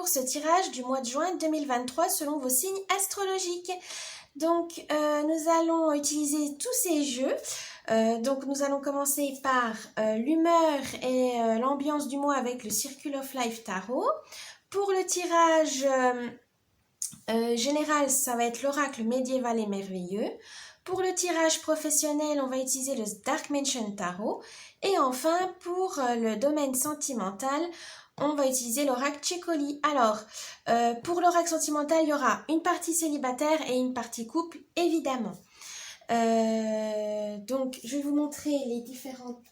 ce tirage du mois de juin 2023 selon vos signes astrologiques. Donc, nous allons utiliser tous ces jeux. Donc, nous allons commencer par l'humeur et l'ambiance du mois avec le Circle of Life Tarot. Pour le tirage général, ça va être l'oracle médiéval et merveilleux. Pour le tirage professionnel, on va utiliser le Dark Mansion Tarot. Et enfin, pour le domaine sentimental, on va utiliser l'oracle Cecoli. Alors, pour l'oracle sentimental, il y aura une partie célibataire et une partie couple, évidemment. Donc, je vais vous montrer les différentes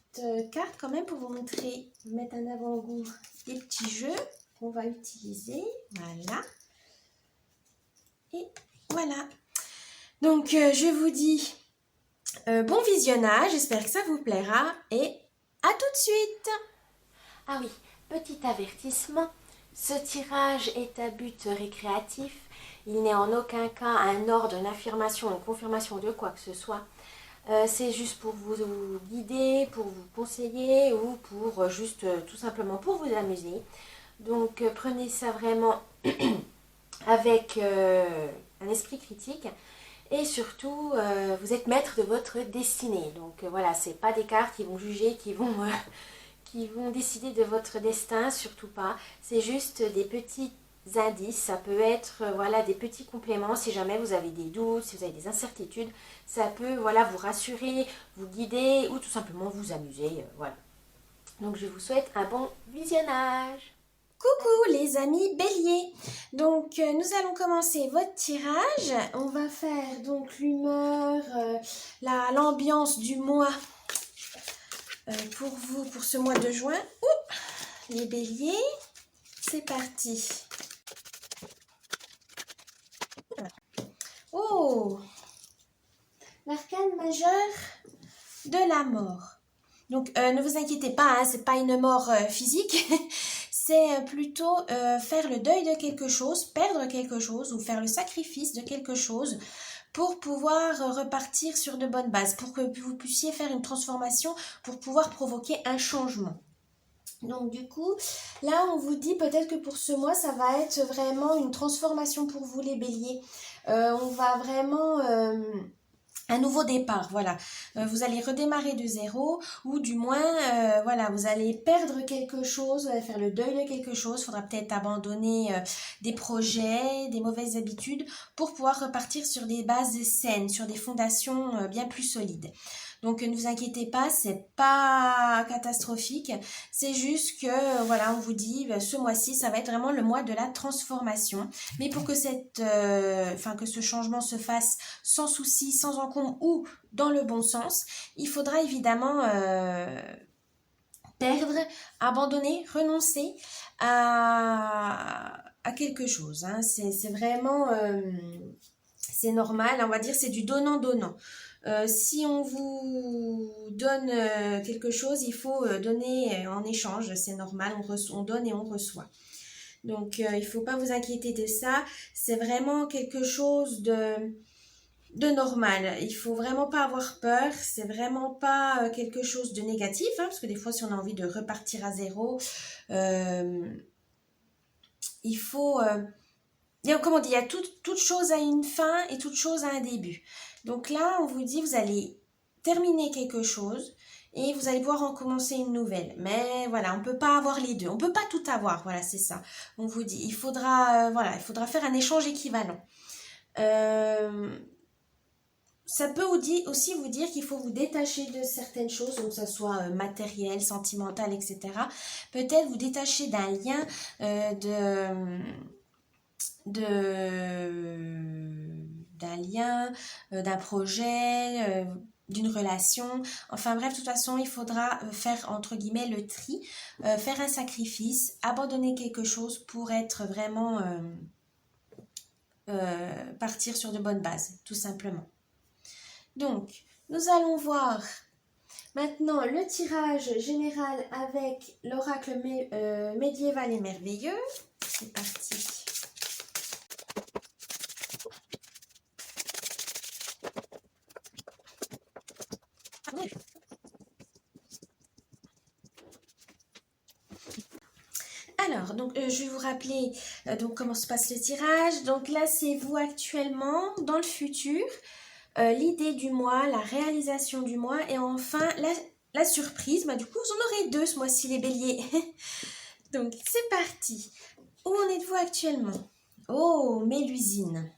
cartes quand même pour vous montrer, mettre en avant-goût les petits jeux qu'on va utiliser. Voilà. Et voilà. Donc, je vous dis bon visionnage, j'espère que ça vous plaira et à tout de suite. Ah oui, petit avertissement, ce tirage est à but récréatif. Il n'est en aucun cas un ordre, une affirmation, une confirmation de quoi que ce soit. C'est juste pour vous guider, pour vous conseiller ou pour juste tout simplement pour vous amuser. Donc prenez ça vraiment avec un esprit critique. Et surtout, vous êtes maître de votre destinée. Donc voilà, c'est pas des cartes qui vont juger, qui vont décider de votre destin, surtout pas. C'est juste des petits indices. Ça peut être voilà, des petits compléments si jamais vous avez des doutes, si vous avez des incertitudes. Ça peut voilà, vous rassurer, vous guider ou tout simplement vous amuser. Voilà. Donc je vous souhaite un bon visionnage. Coucou les amis béliers. Donc nous allons commencer votre tirage. On va faire donc l'humeur, l'ambiance du mois pour vous pour ce mois de juin. Ouh, les béliers, c'est parti. Oh, l'arcane majeur de la mort. Donc ne vous inquiétez pas, hein, c'est pas une mort physique. C'est plutôt faire le deuil de quelque chose, perdre quelque chose ou faire le sacrifice de quelque chose pour pouvoir repartir sur de bonnes bases, pour que vous puissiez faire une transformation, pour pouvoir provoquer un changement. Donc du coup, là on vous dit peut-être que pour ce mois, ça va être vraiment une transformation pour vous les béliers. On va vraiment... un nouveau départ, voilà. Vous allez redémarrer de zéro ou du moins, voilà, vous allez perdre quelque chose, vous allez faire le deuil de quelque chose. Il faudra peut-être abandonner des projets, des mauvaises habitudes pour pouvoir repartir sur des bases saines, sur des fondations bien plus solides. Donc ne vous inquiétez pas, c'est pas catastrophique, c'est juste que voilà, on vous dit ce mois-ci, ça va être vraiment le mois de la transformation. Mais pour que que ce changement se fasse sans souci, sans encombre ou dans le bon sens, il faudra évidemment perdre, abandonner, renoncer à quelque chose. Hein. C'est vraiment, c'est normal, on va dire c'est du donnant-donnant. Si on vous donne quelque chose, il faut donner en échange, c'est normal, on donne et on reçoit. Donc il ne faut pas vous inquiéter de ça, c'est vraiment quelque chose de normal. Il faut vraiment pas avoir peur, c'est vraiment pas quelque chose de négatif, hein, parce que des fois si on a envie de repartir à zéro, il faut... comment on dit, il y a toute chose a une fin et toute chose a un début. Donc là, on vous dit, vous allez terminer quelque chose et vous allez pouvoir en commencer une nouvelle. Mais voilà, on ne peut pas avoir les deux. On ne peut pas tout avoir, voilà, c'est ça. On vous dit, il faudra faire un échange équivalent. Ça peut aussi vous dire qu'il faut vous détacher de certaines choses, donc que ce soit matériel, sentimental, etc. Peut-être vous détacher d'un lien, d'un projet, d'une relation. Enfin bref, de toute façon, il faudra faire entre guillemets le tri, faire un sacrifice, abandonner quelque chose pour être vraiment partir sur de bonnes bases, tout simplement. Donc, nous allons voir maintenant le tirage général avec l'oracle médiéval et merveilleux. C'est parti. Alors, donc je vais vous rappeler donc comment se passe le tirage. Donc là, c'est vous actuellement, dans le futur, l'idée du mois, la réalisation du mois et enfin la surprise. Bah, du coup, vous en aurez 2 ce mois-ci, les béliers. Donc, c'est parti. Où en êtes-vous actuellement? Oh, Mélusine.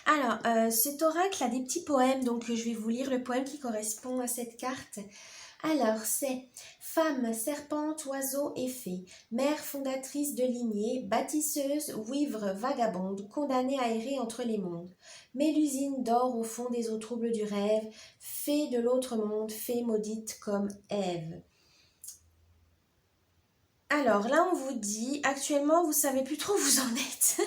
Alors, cet oracle a des petits poèmes, donc je vais vous lire le poème qui correspond à cette carte. Alors, c'est femme, serpente, oiseau et fée, mère fondatrice de lignée, bâtisseuse, ouivre, vagabonde, condamnée à errer entre les mondes. Mélusine dort au fond des eaux troubles du rêve, fée de l'autre monde, fée maudite comme Ève. Alors là, on vous dit, actuellement, vous savez plus trop où vous en êtes.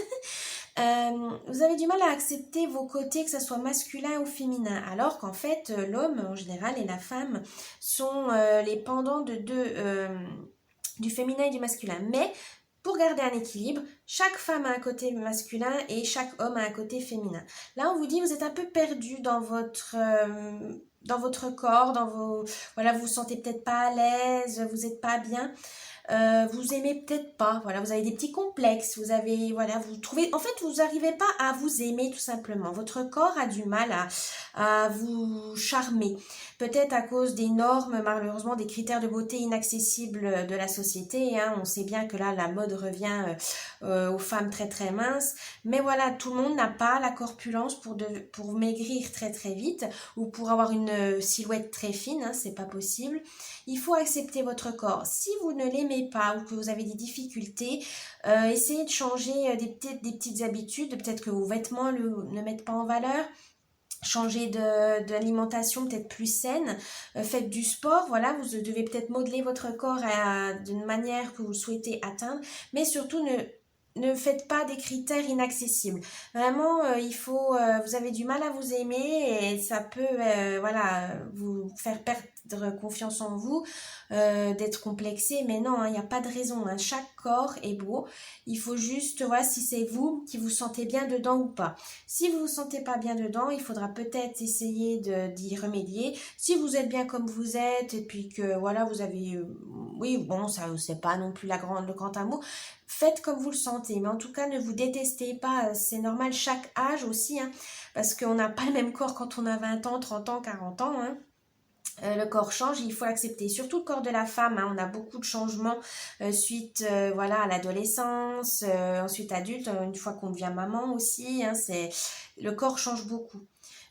Vous avez du mal à accepter vos côtés, que ce soit masculin ou féminin, alors qu'en fait, l'homme en général et la femme sont les pendants du féminin et du masculin. Mais pour garder un équilibre, chaque femme a un côté masculin et chaque homme a un côté féminin. Là, on vous dit, vous êtes un peu perdu dans votre corps, voilà, vous vous sentez peut-être pas à l'aise, vous n'êtes pas bien. Vous aimez peut-être pas, voilà, vous avez des petits complexes, vous avez, voilà, vous trouvez, en fait, vous n'arrivez pas à vous aimer tout simplement. Votre corps a du mal à vous charmer. Peut-être à cause des normes, malheureusement, des critères de beauté inaccessibles de la société. Hein. On sait bien que là, la mode revient aux femmes très très minces. Mais voilà, tout le monde n'a pas la corpulence pour maigrir très très vite ou pour avoir une silhouette très fine, hein, c'est pas possible. Il faut accepter votre corps. Si vous ne l'aimez pas ou que vous avez des difficultés, essayez de changer des petites habitudes. Peut-être que vos vêtements ne mettent pas en valeur. Changer d'alimentation peut-être plus saine, faites du sport, voilà, vous devez peut-être modeler votre corps d'une manière que vous souhaitez atteindre, mais surtout ne faites pas des critères inaccessibles. Vraiment, vous avez du mal à vous aimer et ça peut, voilà, vous faire perdre confiance en vous, d'être complexé. Mais non, il n'y a pas de raison. Hein. Chaque corps est beau. Il faut juste, voilà, si c'est vous qui vous sentez bien dedans ou pas. Si vous vous sentez pas bien dedans, il faudra peut-être essayer d'y remédier. Si vous êtes bien comme vous êtes et puis que voilà, vous avez, oui, bon, ça c'est pas non plus le grand amour. Faites comme vous le sentez, mais en tout cas ne vous détestez pas, c'est normal, chaque âge aussi, hein, parce qu'on n'a pas le même corps quand on a 20 ans, 30 ans, 40 ans, hein. Le corps change, il faut l'accepter, surtout le corps de la femme, hein, on a beaucoup de changements suite voilà, à l'adolescence, ensuite adulte, une fois qu'on devient maman aussi, hein, le corps change beaucoup.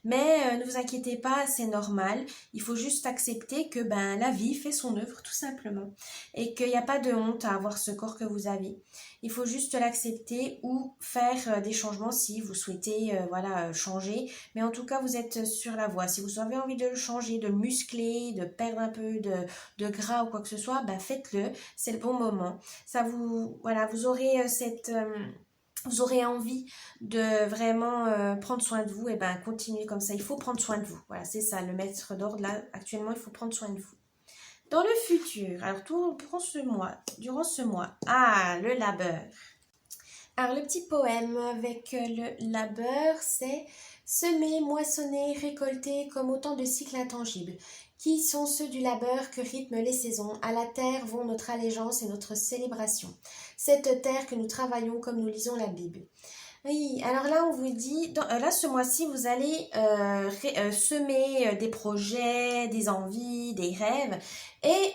Mais ne vous inquiétez pas, c'est normal. Il faut juste accepter que la vie fait son œuvre tout simplement. Et qu'il n'y a pas de honte à avoir ce corps que vous avez. Il faut juste l'accepter ou faire des changements si vous souhaitez voilà, changer. Mais en tout cas, vous êtes sur la voie. Si vous avez envie de le changer, de le muscler, de perdre un peu de gras ou quoi que ce soit, faites-le. C'est le bon moment. Ça voilà, vous aurez vous aurez envie de vraiment prendre soin de vous, et continuez comme ça. Il faut prendre soin de vous. Voilà, c'est ça, le maître d'ordre, là, actuellement, il faut prendre soin de vous. Dans le futur, alors durant ce mois, le labeur. Alors, le petit poème avec le labeur, c'est semer, moissonner, récolter comme autant de cycles intangibles. Qui sont ceux du labeur que rythment les saisons. À la terre vont notre allégeance et notre célébration. Cette terre que nous travaillons comme nous lisons la Bible. Oui, alors là on vous dit, là ce mois-ci vous allez semer des projets, des envies, des rêves et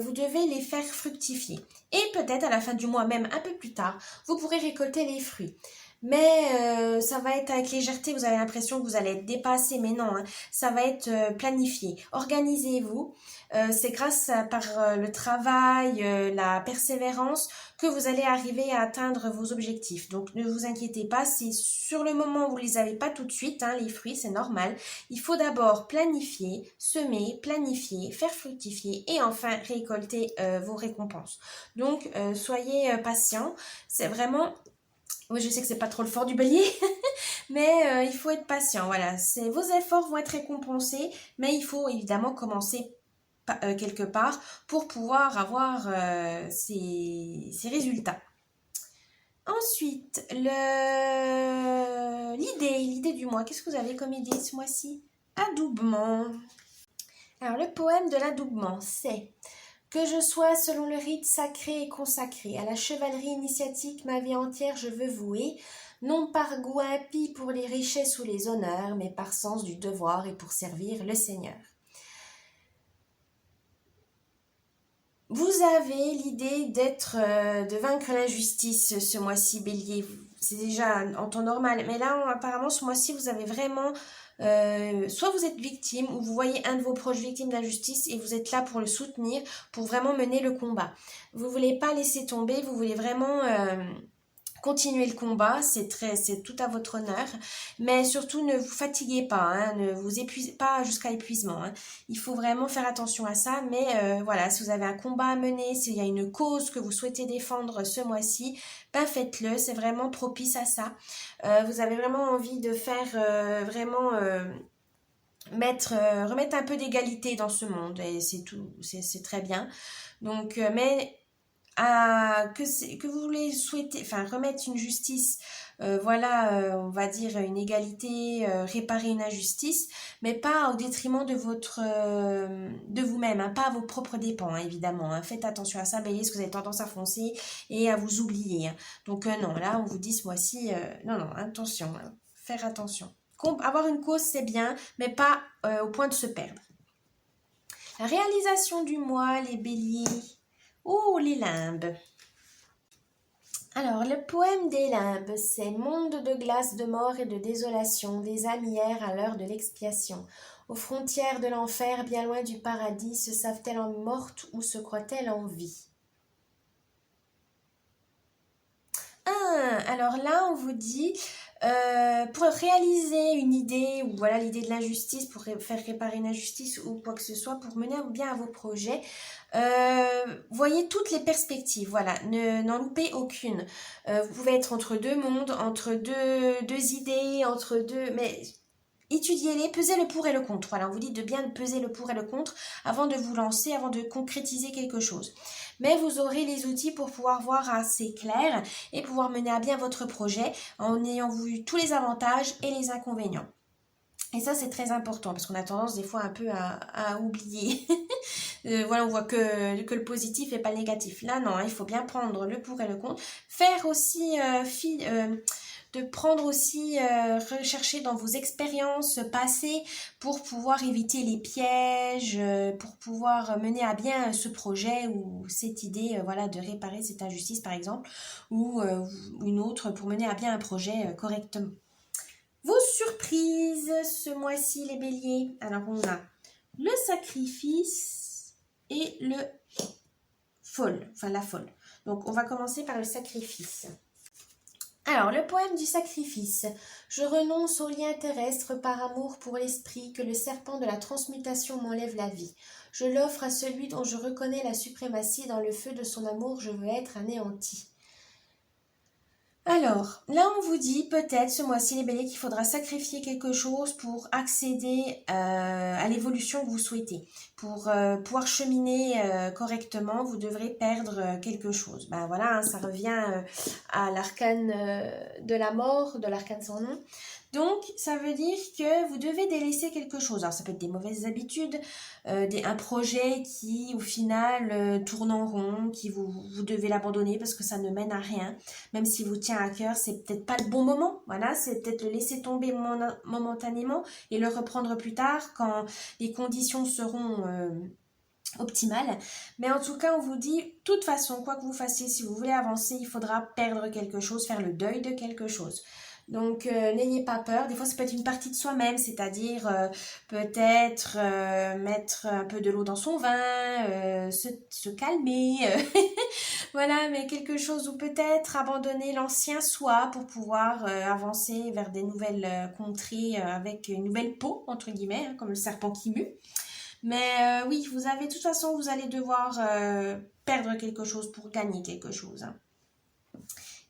vous devez les faire fructifier. Et peut-être à la fin du mois, même un peu plus tard, vous pourrez récolter les fruits. Mais ça va être avec légèreté, vous avez l'impression que vous allez être dépassé, mais non, hein, ça va être planifié. Organisez-vous, c'est grâce par le travail, la persévérance que vous allez arriver à atteindre vos objectifs. Donc ne vous inquiétez pas, si sur le moment vous ne les avez pas tout de suite, hein, les fruits, c'est normal. Il faut d'abord planifier, semer, planifier, faire fructifier et enfin récolter vos récompenses. Donc soyez patient, c'est vraiment... Oui, je sais que c'est pas trop le fort du bélier, mais il faut être patient. Voilà, vos efforts vont être récompensés, mais il faut évidemment commencer quelque part pour pouvoir avoir ces résultats. Ensuite, l'idée du mois. Qu'est-ce que vous avez comme idée ce mois-ci? Adoubement. Alors, le poème de l'adoubement, c'est Que je sois selon le rite sacré et consacré, à la chevalerie initiatique ma vie entière je veux vouer, non par goût impie pour les richesses ou les honneurs, mais par sens du devoir et pour servir le Seigneur. Vous avez l'idée de vaincre l'injustice ce mois-ci, Bélier. C'est déjà en temps normal, mais là, apparemment, ce mois-ci, vous avez vraiment... soit vous êtes victime, ou vous voyez un de vos proches victime d'injustice et vous êtes là pour le soutenir, pour vraiment mener le combat. Vous ne voulez pas laisser tomber, vous voulez vraiment... continuez le combat, c'est tout à votre honneur, mais surtout ne vous fatiguez pas, hein, ne vous épuisez pas jusqu'à épuisement. Hein. Il faut vraiment faire attention à ça, mais voilà, si vous avez un combat à mener, s'il y a une cause que vous souhaitez défendre ce mois-ci, ben faites-le, c'est vraiment propice à ça. Vous avez vraiment envie de faire remettre un peu d'égalité dans ce monde, et c'est tout, c'est très bien. Donc, mais que vous voulez souhaiter, enfin remettre une justice, on va dire une égalité, réparer une injustice, mais pas au détriment de vous-même, hein, pas à vos propres dépens, hein, évidemment. Hein. Faites attention à ça, Bélier, parce que vous avez tendance à foncer et à vous oublier. Hein. Donc non, là on vous dit ce mois-ci, non, attention, hein, faire attention. Avoir une cause c'est bien, mais pas au point de se perdre. La réalisation du mois, les Béliers. Oh, les limbes. Alors, le poème des limbes, c'est « Monde de glace, de mort et de désolation, des âmes hier à l'heure de l'expiation. Aux frontières de l'enfer, bien loin du paradis, se savent-elles en mortes ou se croient-elles en vie ?» Alors là, on vous dit, pour réaliser une idée, ou voilà l'idée de l'injustice, pour faire réparer une injustice ou quoi que ce soit, pour mener bien à vos projets, voyez toutes les perspectives, voilà, n'en loupez aucune. Vous pouvez être entre deux mondes, entre deux idées, mais étudiez-les, pesez le pour et le contre. Voilà, on vous dit de bien peser le pour et le contre avant de vous lancer, avant de concrétiser quelque chose. Mais vous aurez les outils pour pouvoir voir assez clair et pouvoir mener à bien votre projet en ayant vu tous les avantages et les inconvénients. Et ça, c'est très important parce qu'on a tendance des fois un peu à oublier. Voilà, on voit que le positif et pas le négatif. Là, non, il faut bien prendre le pour et le contre. Faire aussi rechercher dans vos expériences passées pour pouvoir éviter les pièges, pour pouvoir mener à bien ce projet ou cette idée, de réparer cette injustice par exemple, ou une autre pour mener à bien un projet correctement. Vos surprises ce mois-ci, les Béliers. Alors on a le sacrifice et la folle. Donc on va commencer par le sacrifice. Alors, le poème du sacrifice. Je renonce aux liens terrestres par amour pour l'esprit, que le serpent de la transmutation m'enlève la vie. Je l'offre à celui dont je reconnais la suprématie, dans le feu de son amour je veux être anéanti. Alors, là on vous dit peut-être ce mois-ci les Béliers qu'il faudra sacrifier quelque chose pour accéder à l'évolution que vous souhaitez. Pour pouvoir cheminer correctement, vous devrez perdre quelque chose. Ben voilà, hein, ça revient à l'arcane de la mort, de l'arcane sans nom. Donc, ça veut dire que vous devez délaisser quelque chose. Alors, ça peut être des mauvaises habitudes, un projet qui, au final, tourne en rond, qui vous devez l'abandonner parce que ça ne mène à rien. Même s'il vous tient à cœur, c'est peut-être pas le bon moment. Voilà, c'est peut-être le laisser tomber momentanément et le reprendre plus tard quand les conditions seront optimales. Mais en tout cas, on vous dit, de toute façon, quoi que vous fassiez, si vous voulez avancer, il faudra perdre quelque chose, faire le deuil de quelque chose. Donc, n'ayez pas peur. Des fois, ça peut être une partie de soi-même, c'est-à-dire peut-être mettre un peu de l'eau dans son vin, se calmer. Voilà, mais quelque chose, ou peut-être abandonner l'ancien soi pour pouvoir avancer vers des nouvelles contrées avec une nouvelle peau, entre guillemets, hein, comme le serpent qui mue. Mais oui, vous avez, de toute façon, vous allez devoir perdre quelque chose pour gagner quelque chose. Hein.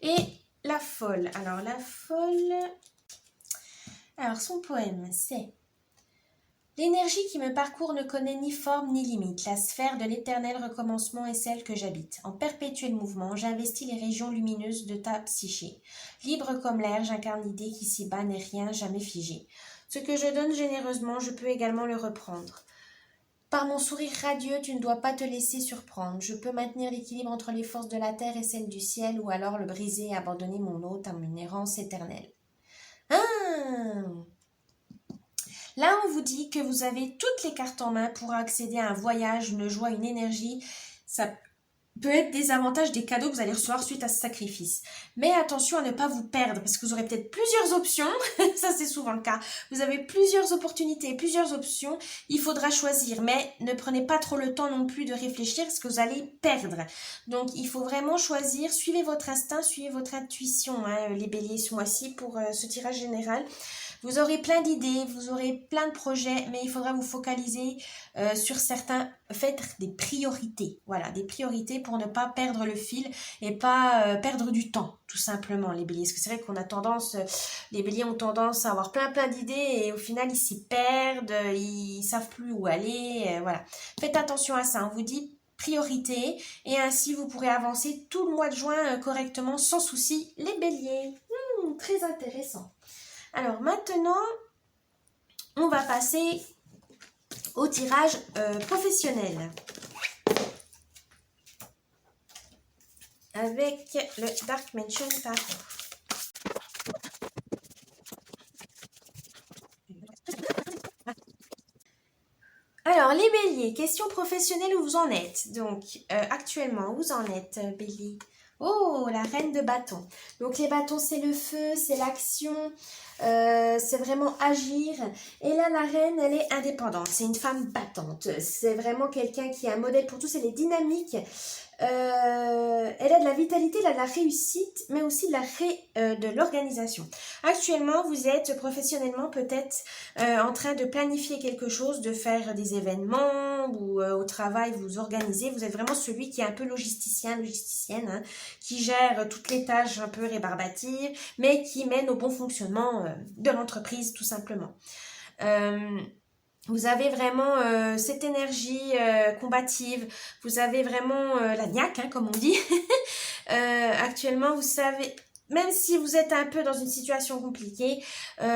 Et la folle. Alors, la folle... Alors, son poème, c'est... L'énergie qui me parcourt ne connaît ni forme ni limite. La sphère de l'éternel recommencement est celle que j'habite. En perpétuel mouvement, j'investis les régions lumineuses de ta psyché. Libre comme l'air, j'incarne l'idée qu'ici-bas n'est rien jamais figé. Ce que je donne généreusement, je peux également le reprendre. Par mon sourire radieux, tu ne dois pas te laisser surprendre. Je peux maintenir l'équilibre entre les forces de la terre et celles du ciel, ou alors le briser et abandonner mon hôte à une errance éternelle. Ah! Là, on vous dit que vous avez toutes les cartes en main pour accéder à un voyage, une joie, une énergie. Ça peut être des avantages, des cadeaux que vous allez recevoir suite à ce sacrifice. Mais attention à ne pas vous perdre, parce que vous aurez peut-être plusieurs options. Ça, c'est souvent le cas. Vous avez plusieurs opportunités, plusieurs options. Il faudra choisir, mais ne prenez pas trop le temps non plus de réfléchir, parce que vous allez perdre. Donc, il faut vraiment choisir. Suivez votre instinct, suivez votre intuition, hein, les béliers ce mois-ci pour ce tirage général. Vous aurez plein d'idées, vous aurez plein de projets, mais il faudra vous focaliser sur certains, faites des priorités. Voilà, des priorités pour ne pas perdre le fil et pas perdre du temps, tout simplement, les béliers. Parce que c'est vrai qu'on a tendance, les béliers ont tendance à avoir plein d'idées et au final, ils s'y perdent, ils savent plus où aller, voilà. Faites attention à ça, on vous dit priorité et ainsi vous pourrez avancer tout le mois de juin correctement sans souci, les béliers. Très intéressant. Alors maintenant, on va passer au tirage professionnel. Avec le Dark Mansion Tarot. Alors les béliers, question professionnelle où vous en êtes. Donc actuellement, où vous en êtes bélier? Oh, la reine de bâtons. Donc les bâtons, c'est le feu, c'est l'action, c'est vraiment agir. Et là, la reine, elle est indépendante. C'est une femme battante. C'est vraiment quelqu'un qui est un modèle pour tous. Elle est dynamique. Elle a de la vitalité, elle a de la réussite, mais aussi de l'organisation. Actuellement, vous êtes professionnellement peut-être en train de planifier quelque chose, de faire des événements ou au travail, vous organisez. Vous êtes vraiment celui qui est un peu logisticienne, hein, qui gère toutes les tâches un peu rébarbatives, mais qui mène au bon fonctionnement de l'entreprise, tout simplement. Vous avez vraiment cette énergie combative, vous avez vraiment la niaque, hein, comme on dit. Actuellement, vous savez, même si vous êtes un peu dans une situation compliquée,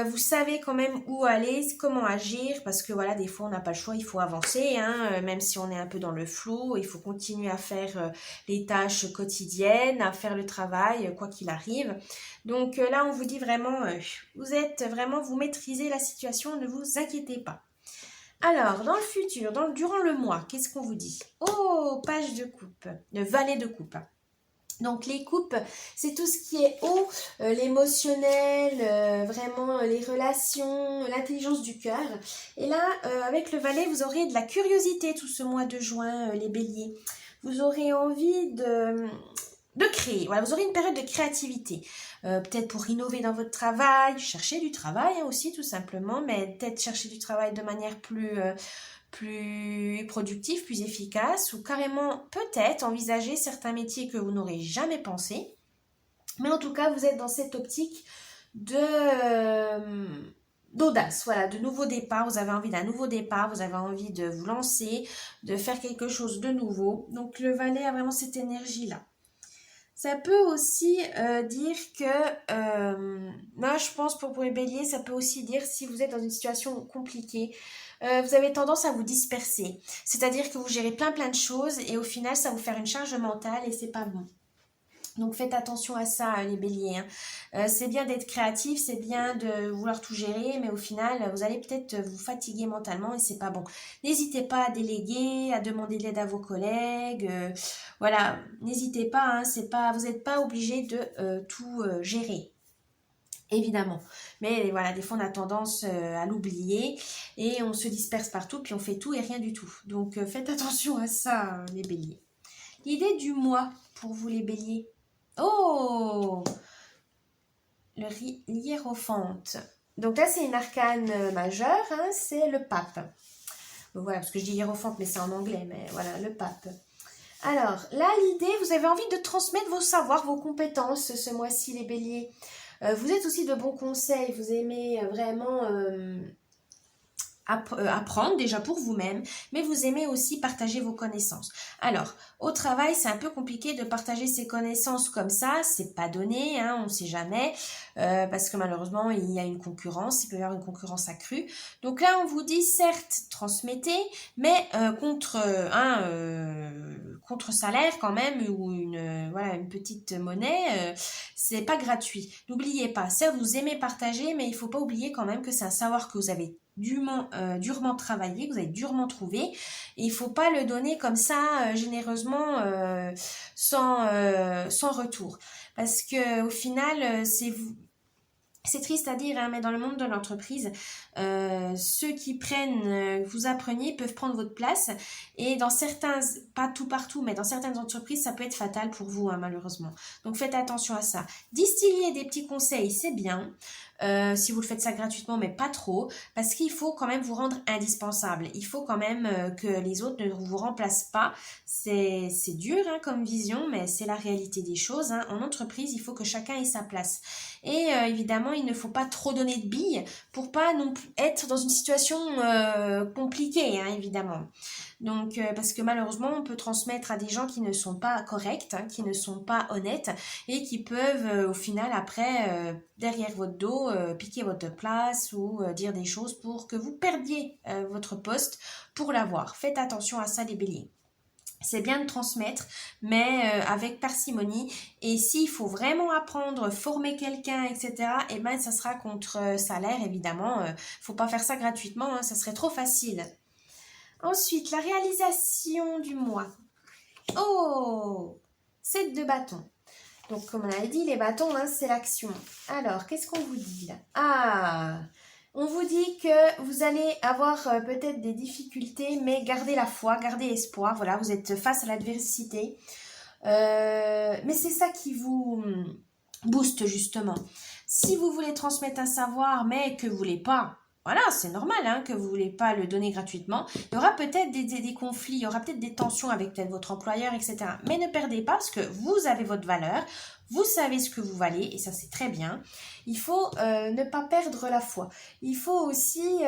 vous savez quand même où aller, comment agir, parce que voilà, des fois on n'a pas le choix, il faut avancer, hein, même si on est un peu dans le flou, il faut continuer à faire les tâches quotidiennes, à faire le travail, quoi qu'il arrive. Donc là, on vous dit vraiment, vous maîtrisez la situation, ne vous inquiétez pas. Alors, dans le futur, durant le mois, qu'est-ce qu'on vous dit? Oh, page de coupe, de valet de coupe. Donc les coupes, c'est tout ce qui est haut, l'émotionnel, vraiment les relations, l'intelligence du cœur. Et là, avec le valet, vous aurez de la curiosité tout ce mois de juin, les béliers. Vous aurez envie de créer, voilà, vous aurez une période de créativité, peut-être pour innover dans votre travail, chercher du travail hein, aussi tout simplement, mais peut-être chercher du travail de manière plus productive, plus efficace, ou carrément peut-être envisager certains métiers que vous n'aurez jamais pensé, mais en tout cas vous êtes dans cette optique d'audace, voilà, de nouveau départ, vous avez envie d'un nouveau départ, vous avez envie de vous lancer, de faire quelque chose de nouveau, donc le valet a vraiment cette énergie-là. Ça peut aussi dire que, moi je pense pour les béliers, ça peut aussi dire si vous êtes dans une situation compliquée, vous avez tendance à vous disperser. C'est-à-dire que vous gérez plein de choses et au final ça vous fait une charge mentale et c'est pas bon. Donc faites attention à ça les béliers. Hein. C'est bien d'être créatif, c'est bien de vouloir tout gérer, mais au final vous allez peut-être vous fatiguer mentalement et c'est pas bon. N'hésitez pas à déléguer, à demander de l'aide à vos collègues. Voilà, n'hésitez pas, hein, vous n'êtes pas obligé de tout gérer. Évidemment, mais voilà, des fois on a tendance à l'oublier et on se disperse partout puis on fait tout et rien du tout. Donc faites attention à ça les béliers. L'idée du mois pour vous les béliers. Oh, le hiérophante. Donc là, c'est une arcane majeure, hein, c'est le pape. Donc voilà, parce que je dis hiérophante, mais c'est en anglais, mais voilà, le pape. Alors, là, l'idée, vous avez envie de transmettre vos savoirs, vos compétences ce mois-ci, les béliers. Vous êtes aussi de bons conseils, vous aimez vraiment apprendre déjà pour vous-même, mais vous aimez aussi partager vos connaissances. Alors, au travail, c'est un peu compliqué de partager ses connaissances comme ça, c'est pas donné, hein, on ne sait jamais, parce que malheureusement, il y a une concurrence, il peut y avoir une concurrence accrue. Donc là, on vous dit, certes, transmettez, mais contre salaire quand même, ou une petite monnaie, c'est pas gratuit. N'oubliez pas, certes, vous aimez partager, mais il faut pas oublier quand même que c'est un savoir que vous avez durement travaillé, que vous avez durement trouvé, et il faut pas le donner comme ça généreusement sans retour, parce que au final c'est triste à dire, hein, mais dans le monde de l'entreprise, ceux qui prennent, vous appreniez, peuvent prendre votre place. Et dans certains, pas tout partout, mais dans certaines entreprises, ça peut être fatal pour vous, hein, malheureusement. Donc faites attention à ça. Distiller des petits conseils, c'est bien. Si vous le faites ça gratuitement, mais pas trop, parce qu'il faut quand même vous rendre indispensable. Il faut quand même que les autres ne vous remplacent pas. C'est dur hein, comme vision, mais c'est la réalité des choses. Hein. En entreprise, il faut que chacun ait sa place. Et évidemment, il ne faut pas trop donner de billes pour pas non plus être dans une situation compliquée, hein, évidemment. Donc, parce que malheureusement, on peut transmettre à des gens qui ne sont pas corrects, hein, qui ne sont pas honnêtes et qui peuvent, au final, après, derrière votre dos, piquer votre place ou dire des choses pour que vous perdiez votre poste pour l'avoir. Faites attention à ça, les béliers. C'est bien de transmettre, mais avec parcimonie. Et s'il faut vraiment apprendre, former quelqu'un, etc., eh ben, ça sera contre salaire, évidemment. Faut pas faire ça gratuitement, hein, ça serait trop facile. Ensuite, la réalisation du mois. Oh, 7 de bâton. Donc, comme on avait dit, les bâtons, hein, c'est l'action. Alors, qu'est-ce qu'on vous dit là? Ah, on vous dit que vous allez avoir peut-être des difficultés, mais gardez la foi, gardez espoir. Voilà, vous êtes face à l'adversité. Mais c'est ça qui vous booste, justement. Si vous voulez transmettre un savoir, mais que vous ne voulez pas, voilà, c'est normal hein, que vous ne voulez pas le donner gratuitement. Il y aura peut-être des conflits, il y aura peut-être des tensions avec peut-être votre employeur, etc. Mais ne perdez pas parce que vous avez votre valeur, vous savez ce que vous valez et ça c'est très bien. Il faut ne pas perdre la foi. Il faut aussi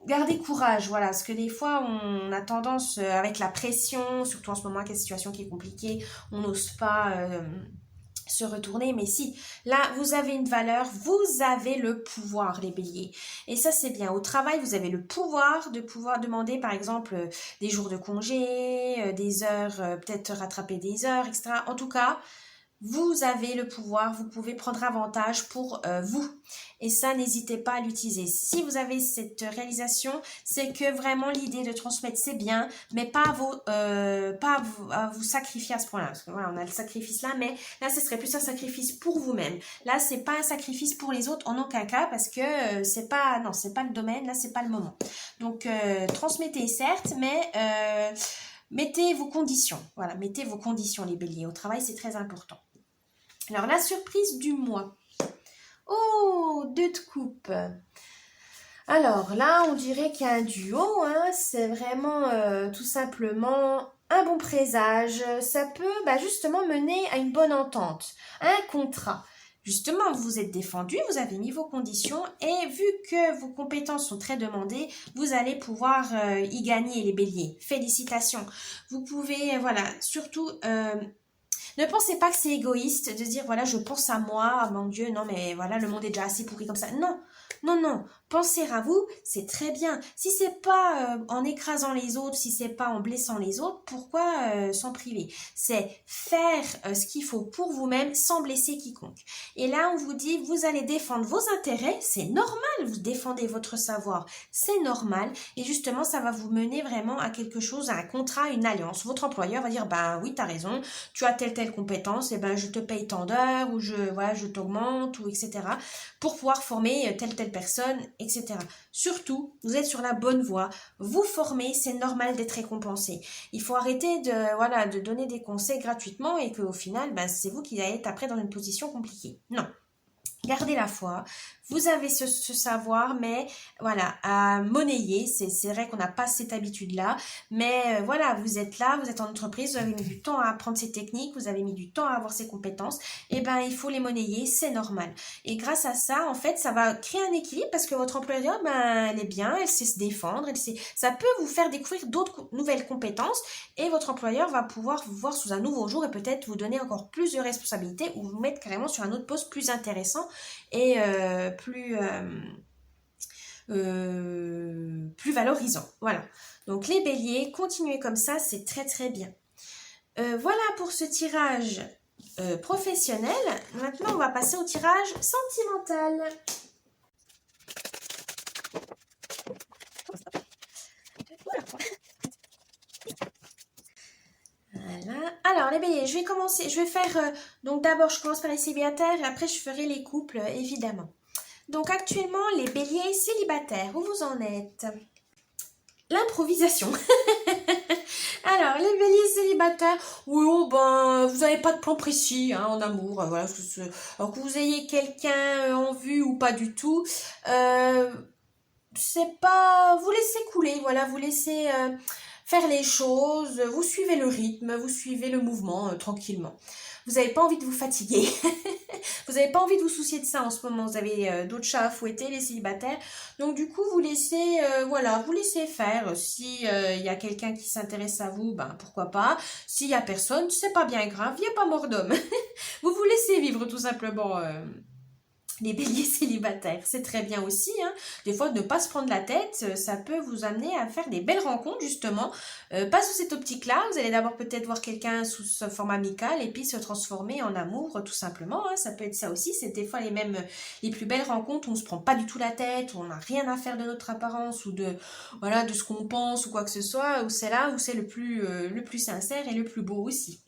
garder courage, voilà, parce que des fois on a tendance avec la pression, surtout en ce moment avec la situation qui est compliquée, on n'ose pas... se retourner, mais si, là, vous avez une valeur, vous avez le pouvoir, les béliers. Et ça, c'est bien. Au travail, vous avez le pouvoir de pouvoir demander, par exemple, des jours de congé, des heures, peut-être rattraper des heures, etc. En tout cas, vous avez le pouvoir, vous pouvez prendre avantage pour vous. Et ça, n'hésitez pas à l'utiliser. Si vous avez cette réalisation, c'est que vraiment l'idée de transmettre, c'est bien, mais pas à vous sacrifier à ce point-là. Parce que voilà, on a le sacrifice là, mais là, ce serait plus un sacrifice pour vous-même. Là, c'est pas un sacrifice pour les autres en aucun cas, parce que c'est pas le domaine, là, c'est pas le moment. Donc, transmettez certes, mais... mettez vos conditions. Voilà, mettez vos conditions, les béliers. Au travail, c'est très important. Alors, la surprise du mois. Oh, 2 de coupe. Alors là, on dirait qu'il y a un duo. Hein, c'est vraiment tout simplement un bon présage. Ça peut justement mener à une bonne entente, à un contrat. Justement, vous vous êtes défendu, vous avez mis vos conditions et vu que vos compétences sont très demandées, vous allez pouvoir y gagner les béliers. Félicitations. Vous pouvez, voilà, surtout... ne pensez pas que c'est égoïste de dire, voilà, je pense à moi, oh, mon Dieu, non, mais voilà, le monde est déjà assez pourri comme ça. Non, non, non. Pensez à vous, c'est très bien. Si c'est pas en écrasant les autres, si c'est pas en blessant les autres, pourquoi s'en priver? C'est faire ce qu'il faut pour vous-même sans blesser quiconque. Et là, on vous dit, vous allez défendre vos intérêts, c'est normal, vous défendez votre savoir, c'est normal. Et justement, ça va vous mener vraiment à quelque chose, à un contrat, à une alliance. Votre employeur va dire, ben oui, t'as raison, tu as telle compétence, et ben je te paye tant d'heures, ou je t'augmente, ou etc. pour pouvoir former telle personne, etc. Surtout, vous êtes sur la bonne voie, vous formez, c'est normal d'être récompensé. Il faut arrêter de donner des conseils gratuitement et qu'au final, c'est vous qui allez être après dans une position compliquée. Non. Gardez la foi, vous avez ce savoir, mais voilà, à monnayer, c'est vrai qu'on n'a pas cette habitude-là, mais voilà, vous êtes là, vous êtes en entreprise, vous avez mis du temps à apprendre ces techniques, vous avez mis du temps à avoir ces compétences, et ben il faut les monnayer, c'est normal. Et grâce à ça, en fait, ça va créer un équilibre parce que votre employeur, ben elle est bien, elle sait se défendre, ça peut vous faire découvrir d'autres nouvelles compétences, et votre employeur va pouvoir vous voir sous un nouveau jour et peut-être vous donner encore plus de responsabilités ou vous mettre carrément sur un autre poste plus intéressant et plus valorisant. Voilà. Donc les béliers, continuez comme ça, c'est très très bien. Voilà pour ce tirage professionnel. Maintenant, on va passer au tirage sentimental. Voilà. Alors les béliers, je vais commencer, je vais faire, donc d'abord je commence par les célibataires et après je ferai les couples évidemment. Donc actuellement les béliers célibataires, où vous en êtes? L'improvisation. Alors les béliers célibataires, oui oh, ben vous n'avez pas de plan précis hein, en amour, voilà. Alors que vous ayez quelqu'un en vue ou pas du tout, c'est pas, vous laissez couler, voilà, vous laissez faire les choses, vous suivez le rythme, vous suivez le mouvement tranquillement. Vous n'avez pas envie de vous fatiguer, vous n'avez pas envie de vous soucier de ça en ce moment, vous avez d'autres chats à fouetter, les célibataires, donc du coup vous laissez, voilà, vous laissez faire, si il y a quelqu'un qui s'intéresse à vous, ben pourquoi pas, s'il y a personne, c'est pas bien grave, il n'y a pas mort d'homme, vous vous laissez vivre tout simplement. Les béliers célibataires, c'est très bien aussi, hein. Des fois, ne pas se prendre la tête, ça peut vous amener à faire des belles rencontres, justement. Pas sous cette optique-là, vous allez d'abord peut-être voir quelqu'un sous ce forme amical et puis se transformer en amour, tout simplement, hein. Ça peut être ça aussi, c'est des fois les plus belles rencontres où on ne se prend pas du tout la tête, où on n'a rien à faire de notre apparence ou voilà, de ce qu'on pense ou quoi que ce soit, où c'est là où c'est le plus sincère et le plus beau aussi.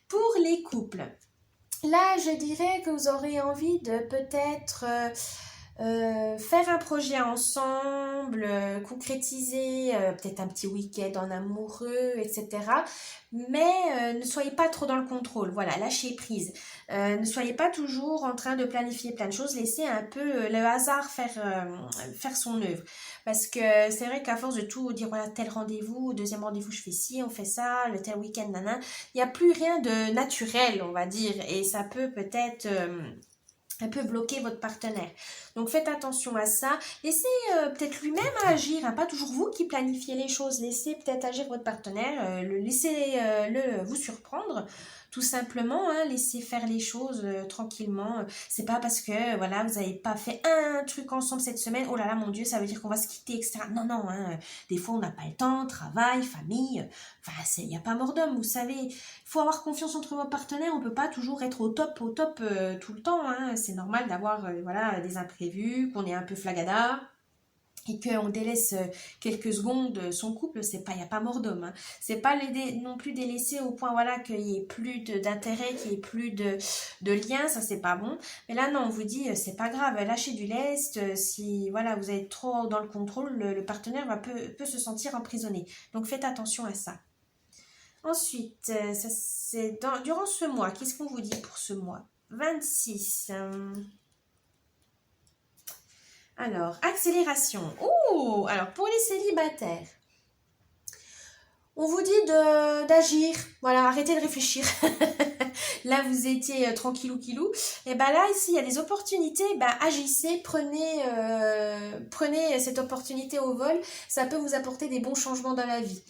Pour les couples. Là, je dirais que vous aurez envie de peut-être faire un projet ensemble, concrétiser peut-être un petit week-end en amoureux, etc. Mais ne soyez pas trop dans le contrôle, voilà, lâchez prise. Ne soyez pas toujours en train de planifier plein de choses, laissez un peu le hasard faire son œuvre. Parce que c'est vrai qu'à force de tout dire, voilà, tel rendez-vous, deuxième rendez-vous, je fais ci, on fait ça, le tel week-end, nanana, il n'y a plus rien de naturel, on va dire, et ça peut peut-être un peu bloquer votre partenaire. Donc faites attention à ça. Laissez peut-être lui-même agir, hein, pas toujours vous qui planifiez les choses. Laissez peut-être agir votre partenaire, laissez-le vous surprendre. Tout simplement, hein, laissez faire les choses tranquillement. C'est pas parce que voilà, vous n'avez pas fait un truc ensemble cette semaine, oh là là mon Dieu, ça veut dire qu'on va se quitter, etc. Non, non, hein, des fois on n'a pas le temps, travail, famille, enfin il n'y a pas mort d'homme, vous savez. Il faut avoir confiance entre vos partenaires, on peut pas toujours être au top tout le temps, hein. C'est normal d'avoir voilà, des imprévus, qu'on est un peu flagada et qu'on délaisse quelques secondes son couple, c'est pas, il n'y a pas mort d'homme, hein. C'est pas non plus délaisser au point voilà qu'il y ait plus d'intérêt, qu'il y ait plus de lien, ça c'est pas bon. Mais là non, on vous dit c'est pas grave, lâchez du lest, si voilà vous êtes trop dans le contrôle, le partenaire peut se sentir emprisonné. Donc faites attention à ça. Ensuite, ça c'est durant ce mois, qu'est-ce qu'on vous dit pour ce mois? 26. Alors, accélération. Oh, alors pour les célibataires, on vous dit d'agir. Voilà, arrêtez de réfléchir. Là, vous étiez tranquillou quilou. Et ben là, ici, il y a des opportunités. Ben, agissez, prenez cette opportunité au vol. Ça peut vous apporter des bons changements dans la vie.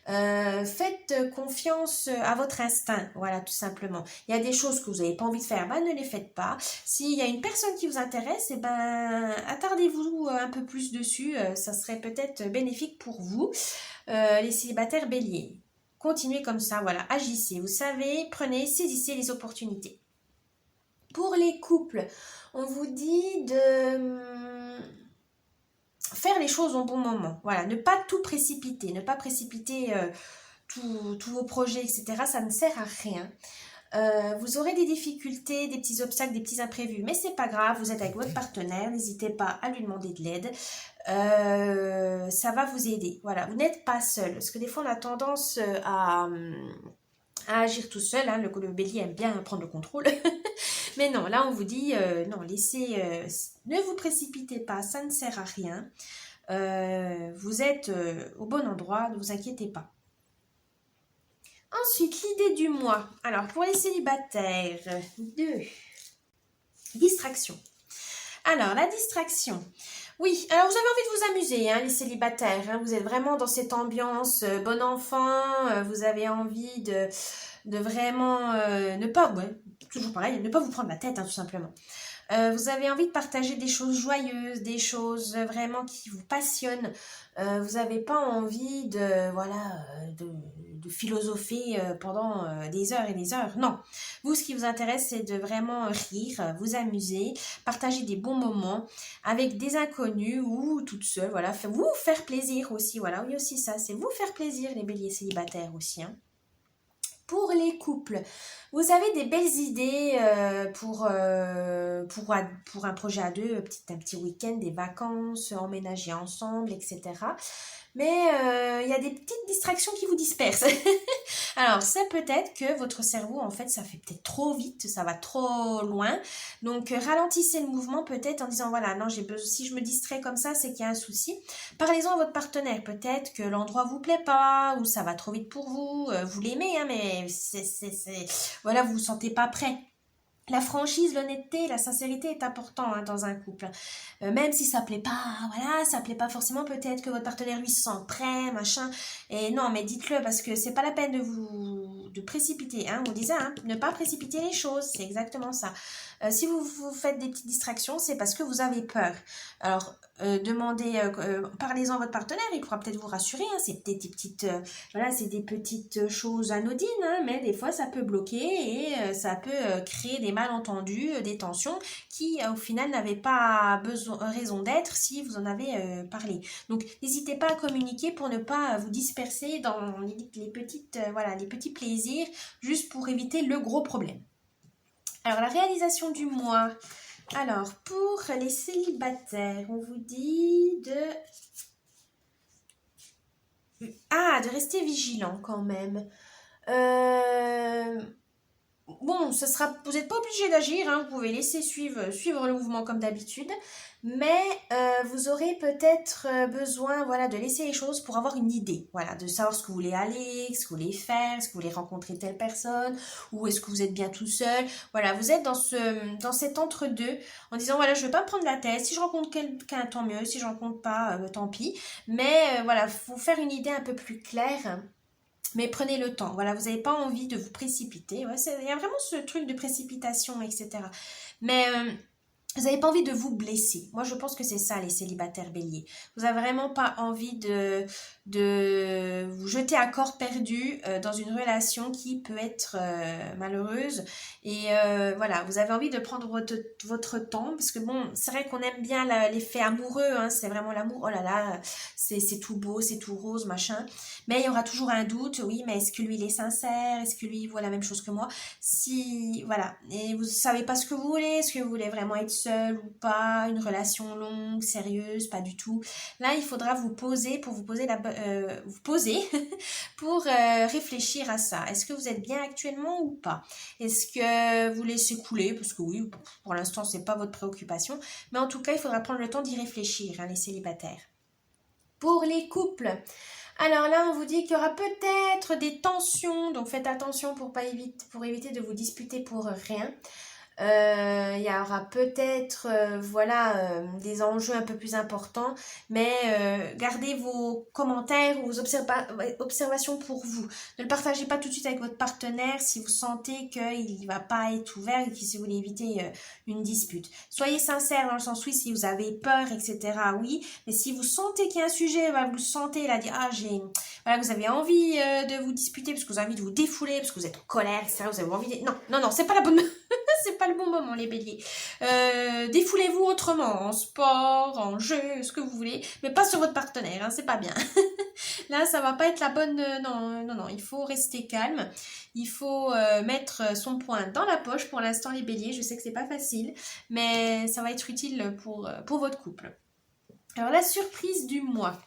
Faites confiance à votre instinct, voilà, tout simplement. Il y a des choses que vous n'avez pas envie de faire, ben ne les faites pas. S'il y a une personne qui vous intéresse, et ben attardez-vous un peu plus dessus, ça serait peut-être bénéfique pour vous. Les célibataires béliers, continuez comme ça, voilà, agissez, vous savez, saisissez les opportunités. Pour les couples, on vous dit de faire les choses au bon moment, voilà, ne pas tout précipiter, ne pas précipiter tous vos projets, etc. Ça ne sert à rien. Vous aurez des difficultés, des petits obstacles, des petits imprévus, mais c'est pas grave, vous êtes avec votre partenaire, n'hésitez pas à lui demander de l'aide, ça va vous aider, voilà, vous n'êtes pas seul, parce que des fois on a tendance à à agir tout seul. Hein. Le bélier aime bien prendre le contrôle. Mais non, là on vous dit, non, laissez, ne vous précipitez pas, ça ne sert à rien. Vous êtes au bon endroit, ne vous inquiétez pas. Ensuite, l'idée du mois. Alors, pour les célibataires, 2. Distraction. Alors, la distraction. Oui, alors vous avez envie de vous amuser, hein, les célibataires. Hein, vous êtes vraiment dans cette ambiance bon enfant. Vous avez envie de vraiment ne pas, ouais, toujours pareil, ne pas vous prendre la tête, hein, tout simplement. Vous avez envie de partager des choses joyeuses, des choses vraiment qui vous passionnent. Vous n'avez pas envie de, voilà, de philosopher pendant des heures et des heures. Non. Vous, ce qui vous intéresse, c'est de vraiment rire, vous amuser, partager des bons moments avec des inconnus ou toute seule. Voilà, vous faire plaisir aussi. Voilà, oui, aussi ça, c'est vous faire plaisir, les béliers célibataires aussi. Hein. Pour les couples, vous avez des belles idées pour un projet à deux, un petit week-end, des vacances, emménager ensemble, etc. Mais il y a des petites distractions qui vous dispersent. Alors, c'est peut-être que votre cerveau, en fait, ça fait peut-être trop vite, ça va trop loin. Donc, ralentissez le mouvement peut-être en disant, voilà, non, j'ai besoin, si je me distrais comme ça, c'est qu'il y a un souci. Parlez-en à votre partenaire. Peut-être que l'endroit vous plaît pas, ou ça va trop vite pour vous. Vous l'aimez, hein, mais voilà, vous vous sentez pas prêt. La franchise, l'honnêteté, la sincérité est important hein, dans un couple. Même si ça plaît pas, voilà, ça plaît pas forcément, peut-être que votre partenaire lui se sent prêt, machin. Et non, mais dites-le parce que c'est pas la peine de précipiter. Hein. On disait, hein, ne pas précipiter les choses, c'est exactement ça. Si vous faites des petites distractions, c'est parce que vous avez peur. Alors, parlez-en à votre partenaire, il pourra peut-être vous rassurer. Hein. C'est peut-être des petites, voilà, c'est des petites choses anodines, hein, mais des fois ça peut bloquer et ça peut créer des malentendus, des tensions qui au final n'avaient pas raison d'être si vous en avez parlé. Donc n'hésitez pas à communiquer pour ne pas vous disperser dans les petits plaisirs juste pour éviter le gros problème. Alors la réalisation du mois. Alors pour les célibataires, on vous dit de rester vigilant quand même. Bon, vous n'êtes pas obligé d'agir, hein, vous pouvez laisser suivre le mouvement comme d'habitude, mais vous aurez peut-être besoin voilà, de laisser les choses pour avoir une idée, voilà, de savoir ce que vous voulez aller, ce que vous voulez faire, est-ce que vous voulez rencontrer telle personne, ou est-ce que vous êtes bien tout seul. Voilà, vous êtes dans cet entre-deux, en disant voilà, je ne vais pas me prendre la tête, si je rencontre quelqu'un, tant mieux, si je ne rencontre pas, tant pis, mais voilà, il faut faire une idée un peu plus claire. Mais prenez le temps, voilà, vous n'avez pas envie de vous précipiter, ouais, il y a vraiment ce truc de précipitation, etc. Mais vous n'avez pas envie de vous blesser. Moi, je pense que c'est ça, les célibataires béliers. Vous n'avez vraiment pas envie de vous jeter à corps perdu dans une relation qui peut être malheureuse. Et voilà, vous avez envie de prendre votre temps, parce que bon, c'est vrai qu'on aime bien l'effet amoureux, hein, c'est vraiment l'amour, oh là là, c'est tout beau, c'est tout rose, machin. Mais il y aura toujours un doute, oui, mais est-ce que lui, il est sincère? Est-ce que lui, il voit la même chose que moi? Si, voilà, et vous ne savez pas ce que vous voulez, est-ce que vous voulez vraiment être seul ou pas, une relation longue, sérieuse, pas du tout. Là, il faudra vous poser pour pour réfléchir à ça. Est-ce que vous êtes bien actuellement ou pas? Est-ce que vous laissez couler? Parce que oui, pour l'instant, c'est pas votre préoccupation. Mais en tout cas, il faudra prendre le temps d'y réfléchir, hein, les célibataires. Pour les couples, alors là, on vous dit qu'il y aura peut-être des tensions, donc faites attention pour éviter de vous disputer pour rien. Il y aura peut-être des enjeux un peu plus importants, mais gardez vos commentaires ou vos observations pour vous. Ne le partagez pas tout de suite avec votre partenaire si vous sentez qu'il ne va pas être ouvert et que si vous voulez éviter une dispute. Soyez sincère dans le sens oui, si vous avez peur, etc. Oui, mais si vous sentez qu'il y a un sujet, vous le sentez, là, dire vous avez envie de vous disputer parce que vous avez envie de vous défouler, parce que vous êtes en colère, etc. Vous avez envie de... Non, c'est pas la bonne... c'est pas le bon moment, les béliers. Défoulez-vous autrement, en sport, en jeu, ce que vous voulez, mais pas sur votre partenaire, hein, c'est pas bien. Là, ça va pas être la bonne... Non, il faut rester calme. Il faut mettre son poing dans la poche pour l'instant, les béliers. Je sais que c'est pas facile, mais ça va être utile pour votre couple. Alors, la surprise du mois.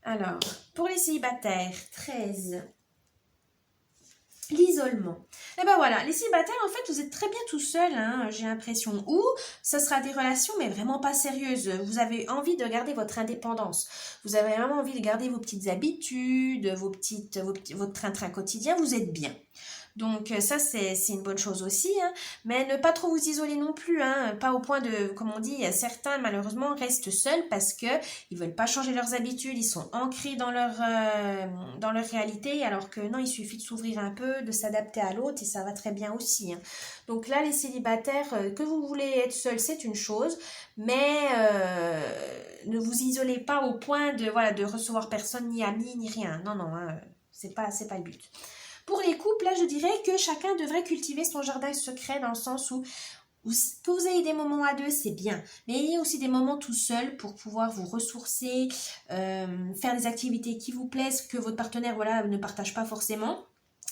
Alors, pour les célibataires, 13. L'isolement. Et ben voilà, les célibataires, en fait, vous êtes très bien tout seul, hein, j'ai l'impression. Ou ça sera des relations, mais vraiment pas sérieuses. Vous avez envie de garder votre indépendance. Vous avez vraiment envie de garder vos petites habitudes, votre train-train quotidien. Vous êtes bien. Donc ça, c'est une bonne chose aussi, hein. Mais ne pas trop vous isoler non plus, hein. Pas au point de, comme on dit, certains malheureusement restent seuls parce que ils veulent pas changer leurs habitudes, ils sont ancrés dans leur réalité, alors que non, il suffit de s'ouvrir un peu, de s'adapter à l'autre et ça va très bien aussi, hein. Donc là, les célibataires, que vous voulez être seul, c'est une chose, mais ne vous isolez pas au point de, voilà, de recevoir personne, ni amis, ni rien. Non, non, hein, c'est pas le but. Pour les couples, là, je dirais que chacun devrait cultiver son jardin secret dans le sens où que vous ayez des moments à deux, c'est bien. Mais ayez aussi des moments tout seul pour pouvoir vous ressourcer, faire des activités qui vous plaisent, que votre partenaire voilà, ne partage pas forcément.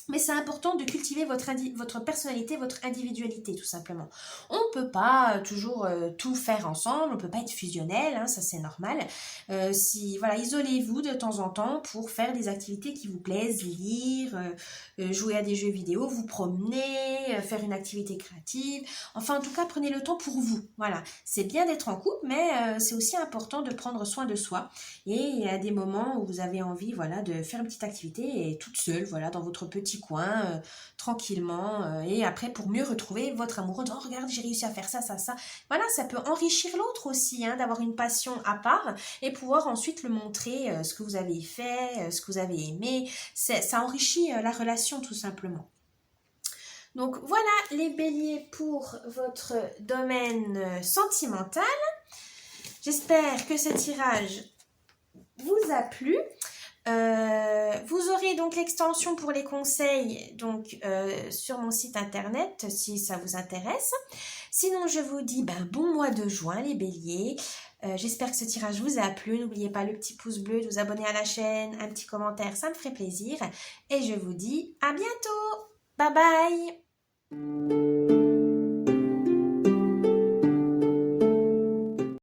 Mais c'est important de cultiver votre personnalité, votre individualité, tout simplement. On ne peut pas toujours tout faire ensemble, on ne peut pas être fusionnel, hein, ça c'est normal. Voilà, isolez-vous de temps en temps pour faire des activités qui vous plaisent, lire, jouer à des jeux vidéo, vous promener, faire une activité créative. Enfin, en tout cas, prenez le temps pour vous. Voilà, c'est bien d'être en couple, mais c'est aussi important de prendre soin de soi. Et il y a des moments où vous avez envie, voilà, de faire une petite activité et toute seule, voilà, dans votre petit coin, tranquillement. Et après, pour mieux retrouver votre amoureux, oh, regarde, j'ai réussi à faire ça, ça, ça. Voilà, ça peut enrichir l'autre aussi, hein, d'avoir une passion à part et pouvoir ensuite le montrer, ce que vous avez fait, ce que vous avez aimé. Ça enrichit la relation, tout simplement. Donc voilà les béliers pour votre domaine sentimental. J'espère que ce tirage vous a plu. Vous aurez donc l'extension pour les conseils donc sur mon site internet si ça vous intéresse. Sinon, je vous dis bon mois de juin les béliers. J'espère que ce tirage vous a plu. N'oubliez pas le petit pouce bleu, de vous abonner à la chaîne, un petit commentaire, ça me ferait plaisir. Et je vous dis à bientôt. Bye bye.